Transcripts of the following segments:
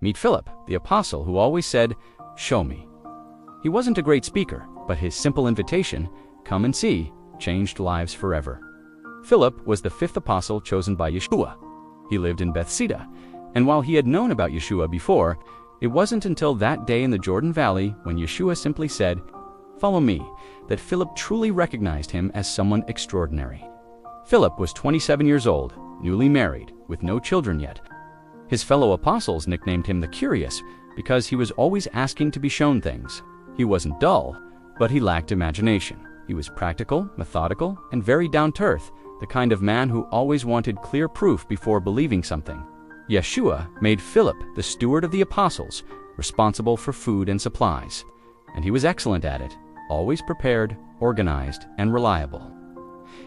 Meet Philip, the apostle who always said, "Show me." He wasn't a great speaker, but his simple invitation, "Come and see," changed lives forever. Philip was the fifth apostle chosen by Yeshua. He lived in Bethsaida, and while he had known about Yeshua before, it wasn't until that day in the Jordan Valley when Yeshua simply said, "Follow me," that Philip truly recognized him as someone extraordinary. Philip was 27 years old, newly married, with no children yet. His fellow apostles nicknamed him the Curious because he was always asking to be shown things. He wasn't dull, but he lacked imagination. He was practical, methodical, and very down-to-earth, the kind of man who always wanted clear proof before believing something. Yeshua made Philip the steward of the apostles, responsible for food and supplies. And he was excellent at it, always prepared, organized, and reliable.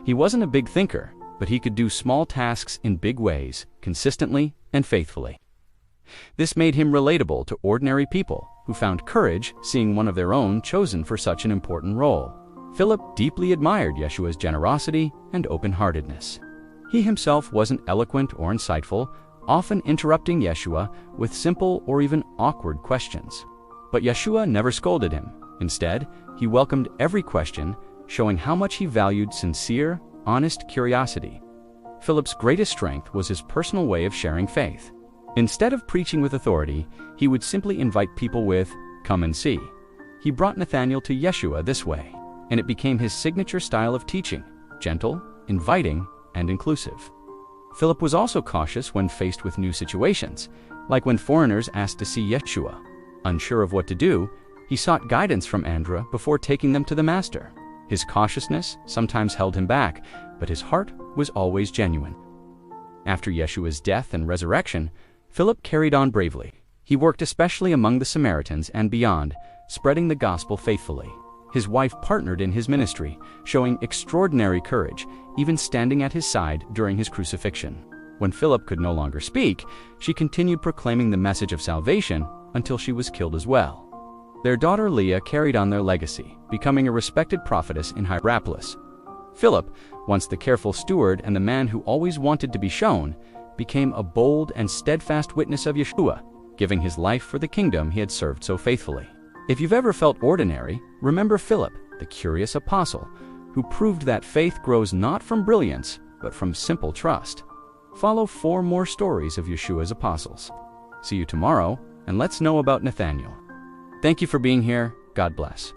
He wasn't a big thinker, but he could do small tasks in big ways, consistently and faithfully. This made him relatable to ordinary people who found courage seeing one of their own chosen for such an important role. Philip deeply admired Yeshua's generosity and open-heartedness. He himself wasn't eloquent or insightful, often interrupting Yeshua with simple or even awkward questions. But Yeshua never scolded him. Instead, he welcomed every question, showing how much he valued sincere, honest curiosity. Philip's greatest strength was his personal way of sharing faith. Instead of preaching with authority, he would simply invite people with, "Come and see." He brought Nathaniel to Yeshua this way, and it became his signature style of teaching, gentle, inviting, and inclusive. Philip was also cautious when faced with new situations, like when foreigners asked to see Yeshua. Unsure of what to do, he sought guidance from Andra before taking them to the Master. His cautiousness sometimes held him back, but his heart was always genuine. After Yeshua's death and resurrection, Philip carried on bravely. He worked especially among the Samaritans and beyond, spreading the gospel faithfully. His wife partnered in his ministry, showing extraordinary courage, even standing at his side during his crucifixion. When Philip could no longer speak, she continued proclaiming the message of salvation until she was killed as well. Their daughter Leah carried on their legacy, becoming a respected prophetess in Hierapolis. Philip, once the careful steward and the man who always wanted to be shown, became a bold and steadfast witness of Yeshua, giving his life for the kingdom he had served so faithfully. If you've ever felt ordinary, remember Philip, the curious apostle, who proved that faith grows not from brilliance, but from simple trust. Follow 4 more stories of Yeshua's apostles. See you tomorrow, and let's know about Nathaniel. Thank you for being here. God bless.